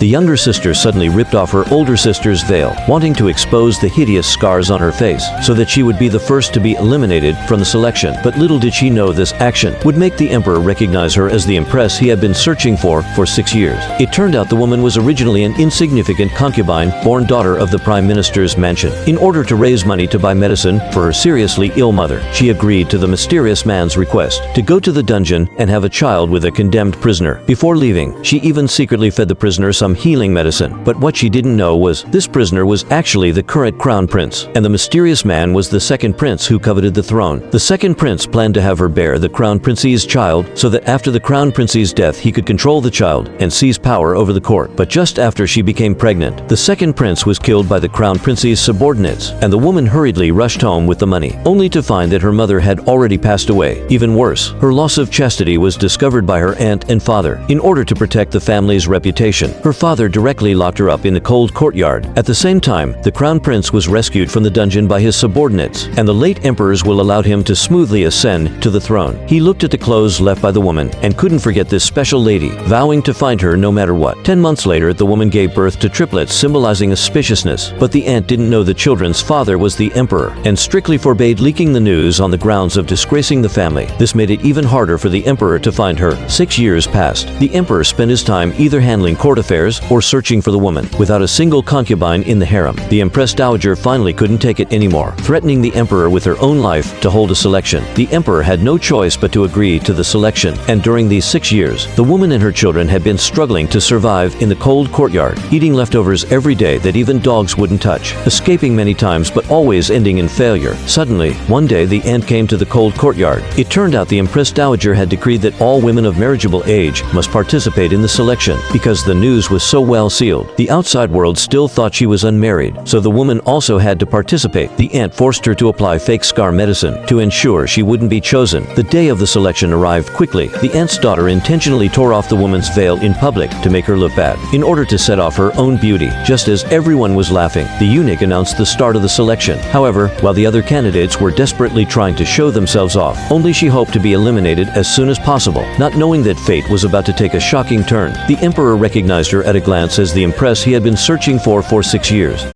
The younger sister suddenly ripped off her older sister's veil, wanting to expose the hideous scars on her face, so that she would be the first to be eliminated from the selection. But little did she know this action would make the emperor recognize her as the empress he had been searching for 6 years. It turned out the woman was originally an insignificant concubine, born daughter of the prime minister's mansion. In order to raise money to buy medicine for her seriously ill mother, she agreed to the mysterious man's request to go to the dungeon and have a child with a condemned prisoner. Before leaving, she even secretly fed the prisoner some healing medicine. But what she didn't know was this prisoner was actually the current crown prince, and the mysterious man was the second prince who coveted the throne. The second prince planned to have her bear the crown prince's child so that after the crown prince's death he could control the child and seize power over the court. But just after she became pregnant, the second prince was killed by the crown prince's subordinates, and the woman hurriedly rushed home with the money, only to find that her mother had already passed away. Even worse, her loss of chastity was discovered by her aunt and father. In order to protect the family's reputation, her father directly locked her up in the cold courtyard. At the same time, the crown prince was rescued from the dungeon by his subordinates, and the late emperor's will allowed him to smoothly ascend to the throne. He looked at the clothes left by the woman and couldn't forget this special lady, vowing to find her no matter what. 10 months later, the woman gave birth to triplets, symbolizing auspiciousness, but the aunt didn't know the children's father was the emperor and strictly forbade leaking the news on the grounds of disgracing the family. This made it even harder for the emperor to find her. 6 years passed. The emperor spent his time either handling court affairs or searching for the woman. Without a single concubine in the harem, the Empress Dowager finally couldn't take it anymore, threatening the emperor with her own life to hold a selection. The emperor had no choice but to agree to the selection, and during these 6 years, the woman and her children had been struggling to survive in the cold courtyard, eating leftovers every day that even dogs wouldn't touch, escaping many times but always ending in failure. Suddenly, one day the aunt came to the cold courtyard. It turned out the Empress Dowager had decreed that all women of marriageable age must participate in the selection. Because the news was so well sealed, the outside world still thought she was unmarried, so the woman also had to participate. The aunt forced her to apply fake scar medicine to ensure she wouldn't be chosen. The day of the selection arrived quickly. The aunt's daughter intentionally tore off the woman's veil in public to make her look bad, in order to set off her own beauty. Just as everyone was laughing, the eunuch announced the start of the selection. However, while the other candidates were desperately trying to show themselves off, only she hoped to be eliminated as soon as possible, not knowing that fate was about to take a shocking turn. The emperor recognized her at a glance as the empress he had been searching for 6 years.